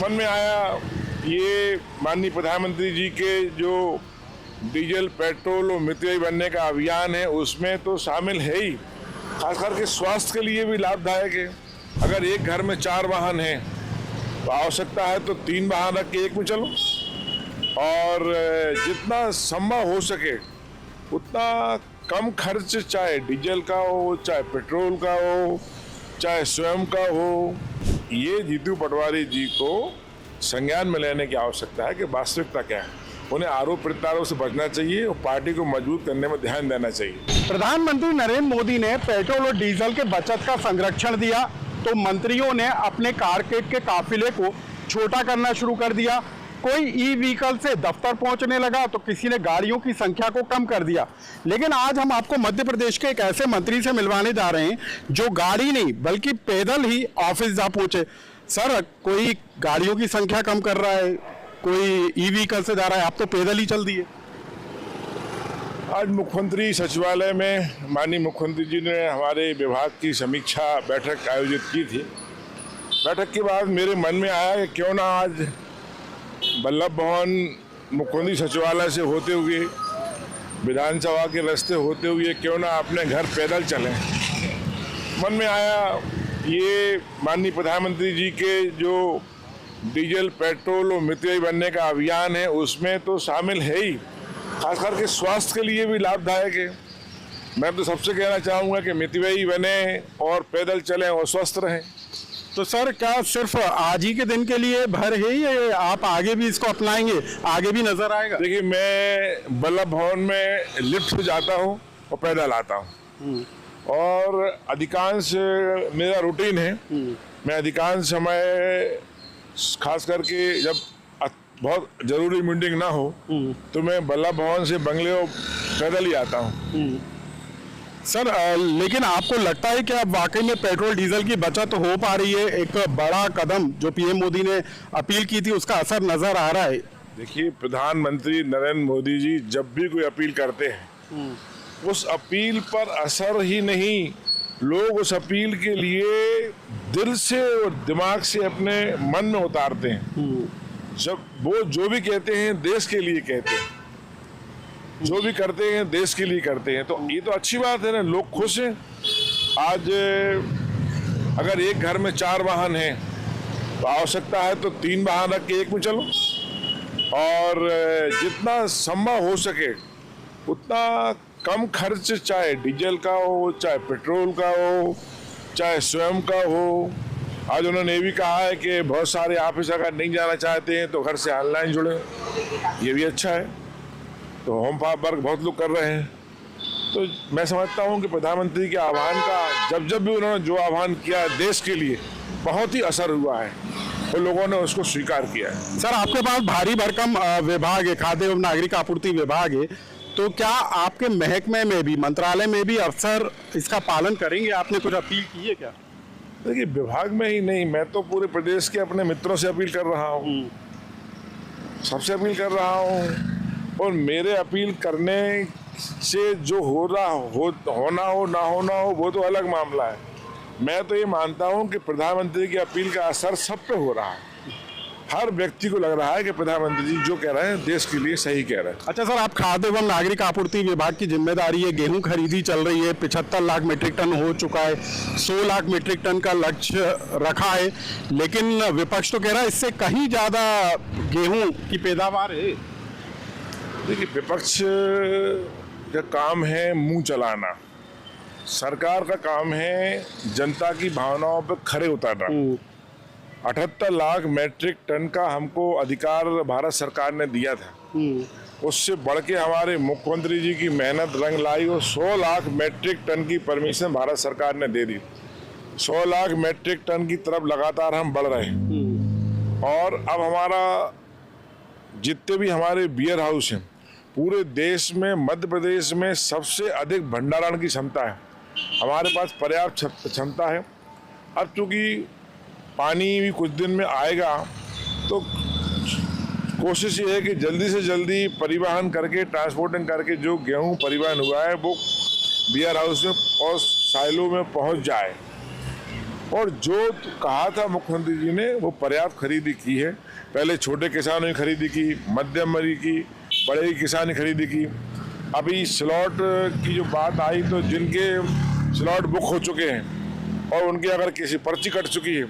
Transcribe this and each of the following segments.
मन में आया ये माननीय प्रधानमंत्री जी के जो डीजल पेट्रोल और मितव्ययी बनने का अभियान है उसमें तो शामिल है ही, खास करके स्वास्थ्य के लिए भी लाभदायक है। अगर एक घर में 4 वाहन हैं तो आवश्यकता है तो 3 वाहन रख के एक में चलो, और जितना संभव हो सके उतना कम खर्च, चाहे डीजल का हो, चाहे पेट्रोल का हो, चाहे स्वयं का हो, ये जीतू पटवारी जी को संज्ञान में लेने की आवश्यकता है कि वास्तविकता क्या है। उन्हें आरोप प्रत्यारोप से बचना चाहिए और पार्टी को मजबूत करने में ध्यान देना चाहिए। प्रधानमंत्री नरेंद्र मोदी ने पेट्रोल और डीजल के बचत का संरक्षण दिया तो मंत्रियों ने अपने कारकेड के काफिले को छोटा करना शुरू कर दिया। कोई ई व्हीकल से दफ्तर पहुंचने लगा तो किसी ने गाड़ियों की संख्या को कम कर दिया। लेकिन आज हम आपको मध्य प्रदेश के एक ऐसे मंत्री से मिलवाने जा रहे हैं जो गाड़ी नहीं बल्कि पैदल ही ऑफिस जा पहुंचे। सर, कोई गाड़ियों की संख्या कम कर रहा है, कोई ई व्हीकल से जा रहा है, आप तो पैदल ही चल दिए। आज मुख्यमंत्री सचिवालय में माननीय मुख्यमंत्री जी ने हमारे विभाग की समीक्षा बैठक आयोजित की थी। बैठक के बाद मेरे मन में आया कि क्यों ना आज वल्लभ भवन मुख्यमंत्री सचिवालय से होते हुए विधानसभा के रास्ते होते हुए क्यों ना अपने घर पैदल चलें। मन में आया ये माननीय प्रधानमंत्री जी के जो डीजल पेट्रोल और मितव्ययी बनने का अभियान है उसमें तो शामिल है ही, खास करके स्वास्थ्य के लिए भी लाभदायक है। मैं तो सबसे कहना चाहूँगा कि मितव्ययी बने और पैदल चलें और स्वस्थ रहें। तो सर, क्या सिर्फ आज ही के दिन के लिए भर है या आप आगे भी इसको अपनाएंगे, आगे भी नजर आएगा? देखिए, मैं वल्लभ भवन में लिफ्ट से जाता हूँ और पैदल आता हूँ, और अधिकांश मेरा रूटीन है। मैं अधिकांश समय खास करके जब बहुत जरूरी मीटिंग ना हो तो मैं वल्लभ भवन से बंगले और पैदल ही आता हूँ। सर, लेकिन आपको लगता है कि अब वाकई में पेट्रोल डीजल की बचत हो पा रही है? एक बड़ा कदम जो पीएम मोदी ने अपील की थी उसका असर नजर आ रहा है? देखिए, प्रधानमंत्री नरेंद्र मोदी जी जब भी कोई अपील करते हैं उस अपील पर असर ही नहीं, लोग उस अपील के लिए दिल से और दिमाग से अपने मन में उतारते हैं। जब वो जो भी कहते हैं देश के लिए कहते हैं, जो भी करते हैं देश के लिए करते हैं, तो ये तो अच्छी बात है ना, लोग खुश हैं। आज अगर एक घर में 4 वाहन हैं तो आवश्यकता है तो 3 वाहन रख के एक में चलो, और जितना संभव हो सके उतना कम खर्च, चाहे डीजल का हो, चाहे पेट्रोल का हो, चाहे स्वयं का हो। आज उन्होंने ये भी कहा है कि बहुत सारे ऑफिस अगर नहीं जाना चाहते हैं तो घर से ऑनलाइन जुड़े, ये भी अच्छा है। तो होम वर्क बहुत लोग कर रहे हैं। तो मैं समझता हूं कि प्रधानमंत्री के आह्वान का जब भी उन्होंने जो आह्वान किया देश के लिए, बहुत ही असर हुआ है और लोगों ने उसको स्वीकार किया है। सर, आपके पास भारी भरकम विभाग है, खाद्य एवं नागरिक आपूर्ति विभाग है, तो क्या आपके महकमे में भी, मंत्रालय में भी अफसर इसका पालन करेंगे? आपने कुछ अपील की है क्या? देखिए, विभाग में ही नहीं, मैं तो पूरे प्रदेश के अपने मित्रों से अपील कर रहा हूँ, सबसे अपील कर रहा हूँ। और मेरे अपील करने से जो होना हो ना होना हो वो तो अलग मामला है। मैं तो ये मानता हूँ कि प्रधानमंत्री की अपील का असर सब पे हो रहा है। हर व्यक्ति को लग रहा है कि प्रधानमंत्री जी जो कह रहे हैं देश के लिए सही कह रहे हैं। अच्छा सर, आप खाद्य एवं नागरिक आपूर्ति विभाग की जिम्मेदारी है, गेहूं खरीदी चल रही है, 75 लाख मीट्रिक टन हो चुका है, 100 लाख मीट्रिक टन का लक्ष्य रखा है, लेकिन विपक्ष तो कह रहा है इससे कहीं ज्यादा गेहूं की पैदावार है। देखिए, विपक्ष का काम है मुंह चलाना, सरकार का काम है जनता की भावनाओं पर खरे उतरना। 78 लाख मीट्रिक टन का हमको अधिकार भारत सरकार ने दिया था, उससे बढ़ के हमारे मुख्यमंत्री जी की मेहनत रंग लाई और 100 लाख मीट्रिक टन की परमिशन भारत सरकार ने दे दी। 100 लाख मीट्रिक टन की तरफ लगातार हम बढ़ रहे हैं। और अब हमारा जितने भी हमारे बियर हाउस हैं पूरे देश में, मध्य प्रदेश में सबसे अधिक भंडारण की क्षमता है, हमारे पास पर्याप्त क्षमता है। अब चूंकि पानी भी कुछ दिन में आएगा तो कोशिश ये है कि जल्दी से जल्दी परिवहन करके, ट्रांसपोर्टिंग करके जो गेहूं परिवहन हुआ है वो बियर हाउस में और साइलों में पहुंच जाए। और जो कहा था मुख्यमंत्री जी ने वो पर्याप्त खरीदी की है। पहले छोटे किसानों की खरीदी की, मध्यम वर्ग की, बड़े किसान की खरीदी की। अभी स्लॉट की जो बात आई तो जिनके स्लॉट बुक हो चुके हैं और उनकी अगर किसी पर्ची कट चुकी है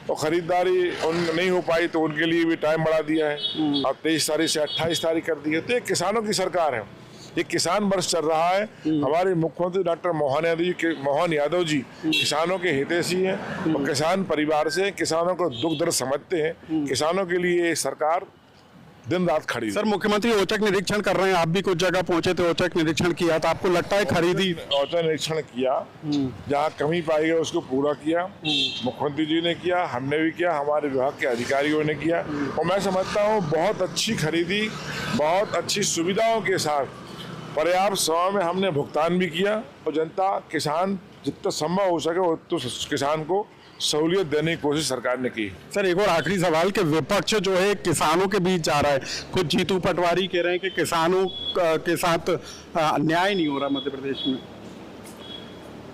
तो खरीदारी उन नहीं हो पाई तो उनके लिए भी टाइम बढ़ा दिया है। अब 23 तारीख से 28 तारीख कर दी है। तो ये किसानों की सरकार है, ये किसान वर्ष चल रहा है। हमारे मुख्यमंत्री डॉक्टर मोहन यादव जी किसानों के हितैषी हैं और किसान परिवार से किसानों को दुख दर्द समझते हैं। किसानों के लिए सरकार दिन रात खड़ी है। सर, मुख्यमंत्री औचक निरीक्षण कर रहे हैं, आप भी कुछ जगह पहुंचे थे, औचक निरीक्षण किया, तो आपको लगता है खरीदी? औचक निरीक्षण किया, जहाँ कमी पाई गई उसको पूरा किया। मुख्यमंत्री जी ने किया, हमने भी किया, हमारे विभाग के अधिकारियों ने किया और मैं समझता हूँ बहुत अच्छी खरीदी, बहुत अच्छी सुविधाओं के साथ पर्याप्त समय में हमने भुगतान भी किया और जनता किसान जितना संभव हो सके उतना किसान को सहूलियत देने की कोशिश सरकार ने की। सर, एक और आखिरी सवाल कि विपक्ष जो है किसानों के बीच जा रहा है, खुद जीतू पटवारी कह रहे हैं कि किसानों के साथ अन्याय नहीं हो रहा मध्य प्रदेश में।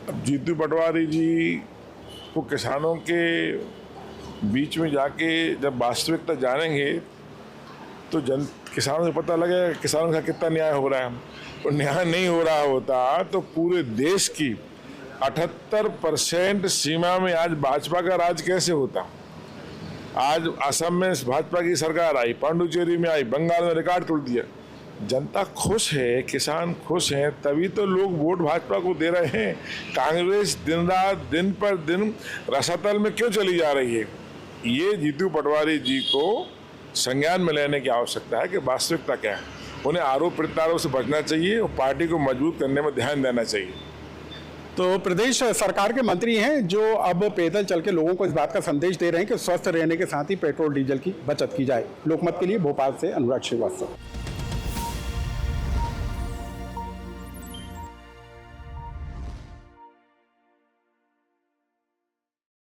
अब जीतू पटवारी जी को किसानों के बीच में जाके जब वास्तविकता जानेंगे तो किसानों को पता लगेगा किसानों का कितना न्याय हो रहा है। और न्याय नहीं हो रहा होता तो पूरे देश की 78% सीमा में आज भाजपा का राज कैसे होता। आज असम में भाजपा की सरकार आई, पांडुचेरी में आई, बंगाल में रिकॉर्ड तोड़ दिया। जनता खुश है, किसान खुश हैं, तभी तो लोग वोट भाजपा को दे रहे हैं। कांग्रेस दिन रात दिन पर दिन रसातल में क्यों चली जा रही है? ये जीतू पटवारी जी को संज्ञान में लेने की आवश्यकता है कि वास्तविकता क्या है। उन्हें आरोप प्रत्यारोप से बचना चाहिए और पार्टी को मजबूत करने में ध्यान देना चाहिए। तो प्रदेश सरकार के मंत्री हैं जो अब पैदल चल के लोगों को इस बात का संदेश दे रहे हैं कि स्वस्थ रहने के साथ ही पेट्रोल डीजल की बचत की जाए। लोकमत के लिए भोपाल से अनुराग श्रीवास्तव।